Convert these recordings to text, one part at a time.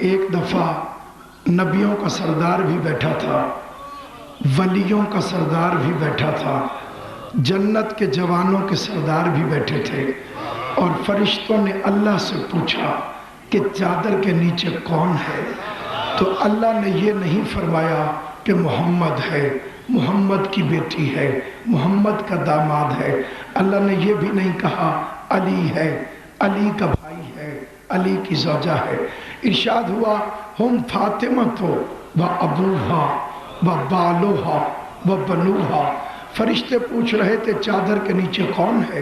ایک دفعہ نبیوں کا سردار بھی بیٹھا تھا، ولیوں کا سردار بھی بیٹھا تھا، جنت کے جوانوں کے سردار بھی بیٹھے تھے، اور فرشتوں نے اللہ سے پوچھا کہ چادر کے نیچے کون ہے؟ تو اللہ نے یہ نہیں فرمایا کہ محمد ہے، محمد کی بیٹی ہے، محمد کا داماد ہے۔ اللہ نے یہ بھی نہیں کہا علی ہے، علی کا بھائی ہے، علی کی زوجہ ہے۔ ارشاد ہوا ہم فاطمہ تو و ابوہا و بالوہا و بنوہا۔ فرشتے پوچھ رہے تھے چادر کے نیچے کون ہے؟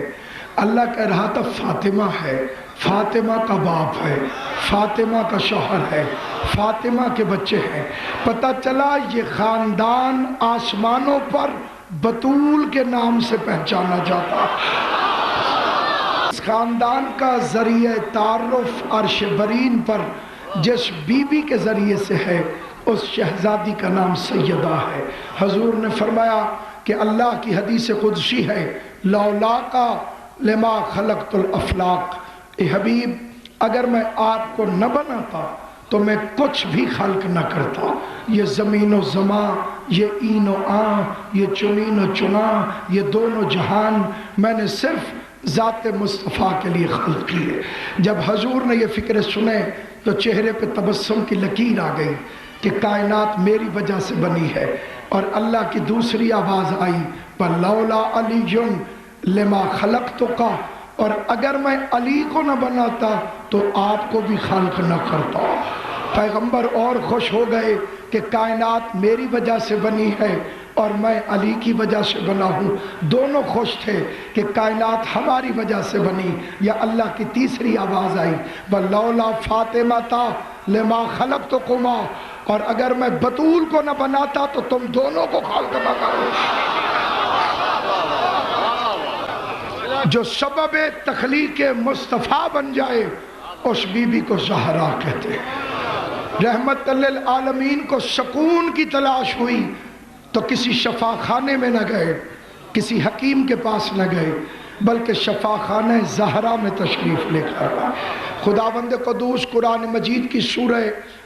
اللہ کہہ رہا تھا فاطمہ ہے، فاطمہ کا باپ ہے، فاطمہ کا شوہر ہے، فاطمہ کے بچے ہیں۔ پتہ چلا یہ خاندان آسمانوں پر بطول کے نام سے پہچانا جاتا۔ اس خاندان کا ذریعہ تعارف عرش برین پر جس بی بی کے ذریعے سے ہے، اس شہزادی کا نام سیدہ ہے۔ حضور نے فرمایا کہ اللہ کی حدیث قدسی ہے لولاکا لما خلقت الافلاق، اے حبیب اگر میں آپ کو نہ بناتا تو میں کچھ بھی خلق نہ کرتا۔ یہ زمین و زمان، یہ این و آن، یہ چنین و چنا، یہ دونوں جہان میں نے صرف ذات مصطفیٰ کے لیے خلق کیے۔ جب حضور نے یہ فکر سنے تو چہرے پہ تبسم کی لکیر آ گئی کہ کائنات میری وجہ سے بنی ہے، اور اللہ کی دوسری آواز آئی وَلَوْلَا عَلِيٌّ لِمَا خَلَقْتُكَ، اور اگر میں علی کو نہ بناتا تو آپ کو بھی خلق نہ کرتا۔ پیغمبر اور خوش ہو گئے کہ کائنات میری وجہ سے بنی ہے اور میں علی کی وجہ سے بنا ہوں۔ دونوں خوش تھے کہ کائنات ہماری وجہ سے بنی۔ یا اللہ کی تیسری آواز آئی وَلَوْلَا فَاطِمَةَ لِمَا خَلَقْتُكُمَا، اور اگر میں بطول کو نہ بناتا تو تم دونوں کو خلق نہ کرو۔ جو سبب تخلیق مصطفیٰ بن جائے اس بی بی کو زہرا کہتے ہیں۔ رحمت للعالمین کو سکون کی تلاش ہوئی تو کسی شفا خانے میں نہ گئے، کسی حکیم کے پاس نہ گئے، بلکہ شفا خانہ زہرا میں تشریف لے کر آئے۔ خداوند قدوس قرآن مجید کی سورہ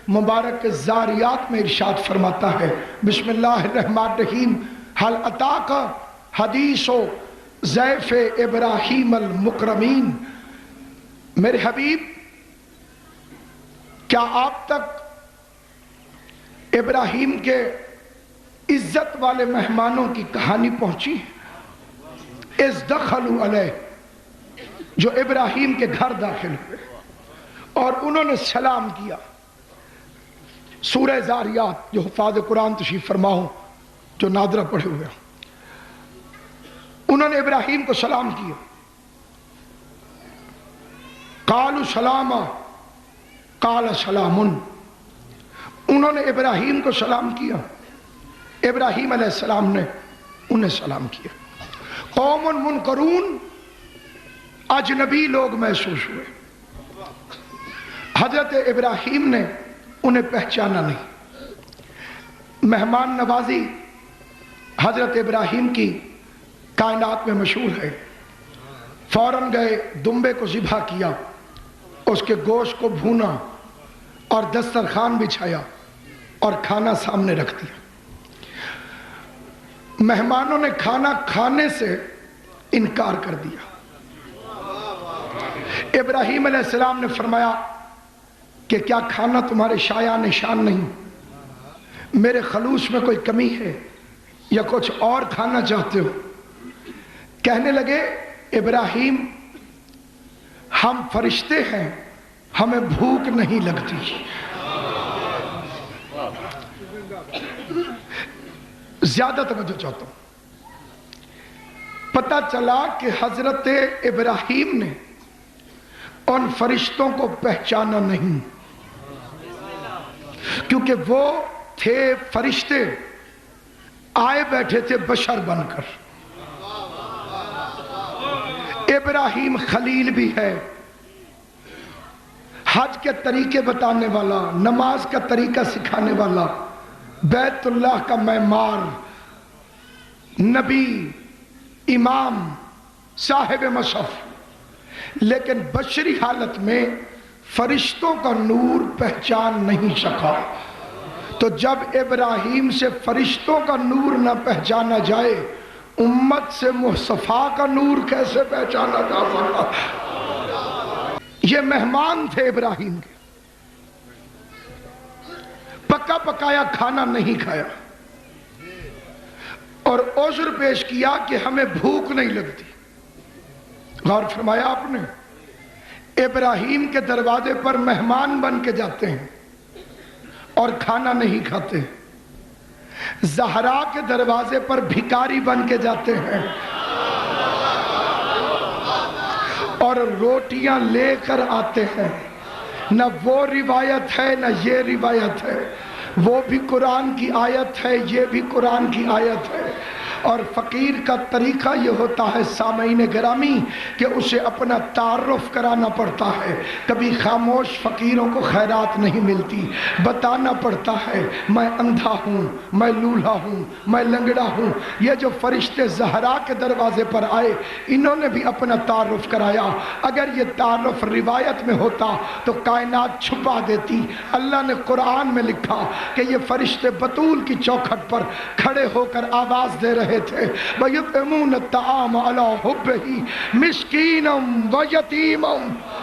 مبارک زاریات میں ارشاد فرماتا ہے بسم اللہ الرحمن الرحیم حل اتاک حدیث ضیف ابراہیم المکرمین، میرے حبیب کیا آپ تک ابراہیم کے عزت والے مہمانوں کی کہانی پہنچی؟ اذ دخلوا علیہ، جو ابراہیم کے گھر داخل ہوئے اور انہوں نے سلام کیا۔ سورہ زاریات جو حفاظ قرآن تشریف فرما ہو، جو نادرہ پڑھے ہوئے ہیں، انہوں نے ابراہیم کو سلام کیا۔ قالوا سلاما قال سلام، انہوں نے ابراہیم کو سلام کیا، ابراہیم علیہ السلام نے انہیں سلام کیا۔ قوم منکرون، اجنبی لوگ محسوس ہوئے۔ حضرت ابراہیم نے انہیں پہچانا نہیں۔ مہمان نوازی حضرت ابراہیم کی کائنات میں مشہور ہے۔ فوراً گئے، دمبے کو ذبح کیا، اس کے گوشت کو بھونا اور دسترخوان بچھایا اور کھانا سامنے رکھ دیا۔ مہمانوں نے کھانا کھانے سے انکار کر دیا۔ ابراہیم علیہ السلام نے فرمایا کہ کیا کھانا تمہارے شایان شان نہیں؟ میرے خلوص میں کوئی کمی ہے یا کچھ اور کھانا چاہتے ہو؟ کہنے لگے ابراہیم ہم فرشتے ہیں، ہمیں بھوک نہیں لگتی۔ زیادہ توجہ چاہتا ہوں۔ پتہ چلا کہ حضرت ابراہیم نے ان فرشتوں کو پہچانا نہیں، کیونکہ وہ تھے فرشتے، آئے بیٹھے تھے بشر بن کر۔ ابراہیم خلیل بھی ہے، حج کے طریقے بتانے والا، نماز کا طریقہ سکھانے والا، بیت اللہ کا معمار، نبی، امام، صاحب مصحف، لیکن بشری حالت میں فرشتوں کا نور پہچان نہیں سکا، تو جب ابراہیم سے فرشتوں کا نور نہ پہچانا جائے، امت سے مصطفیٰ کا نور کیسے پہچانا جا سکتا؟ یہ مہمان تھے ابراہیم کے، پکا پکایا کھانا نہیں کھایا اور عذر پیش کیا کہ ہمیں بھوک نہیں لگتی۔ غور فرمایا آپ نے، ابراہیم کے دروازے پر مہمان بن کے جاتے ہیں اور کھانا نہیں کھاتے، زہرا کے دروازے پر بھکاری بن کے جاتے ہیں اور روٹیاں لے کر آتے ہیں۔ نہ وہ روایت ہے نہ یہ روایت ہے، وہ بھی قرآن کی آیت ہے، یہ بھی قرآن کی آیت ہے۔ اور فقیر کا طریقہ یہ ہوتا ہے سامعین گرامی کہ اسے اپنا تعارف کرانا پڑتا ہے۔ کبھی خاموش فقیروں کو خیرات نہیں ملتی، بتانا پڑتا ہے میں اندھا ہوں، میں لولھا ہوں، میں لنگڑا ہوں۔ یہ جو فرشتے زہرا کے دروازے پر آئے، انہوں نے بھی اپنا تعارف کرایا۔ اگر یہ تعارف روایت میں ہوتا تو کائنات چھپا دیتی۔ اللہ نے قرآن میں لکھا کہ یہ فرشتے بطول کی چوکھٹ پر کھڑے ہو کر آواز دے رہے تھے وَيُطْعِمُونَ الطَّعَامَ عَلَىٰ حُبِّهِ مِسْكِينًا وَيَتِيمًا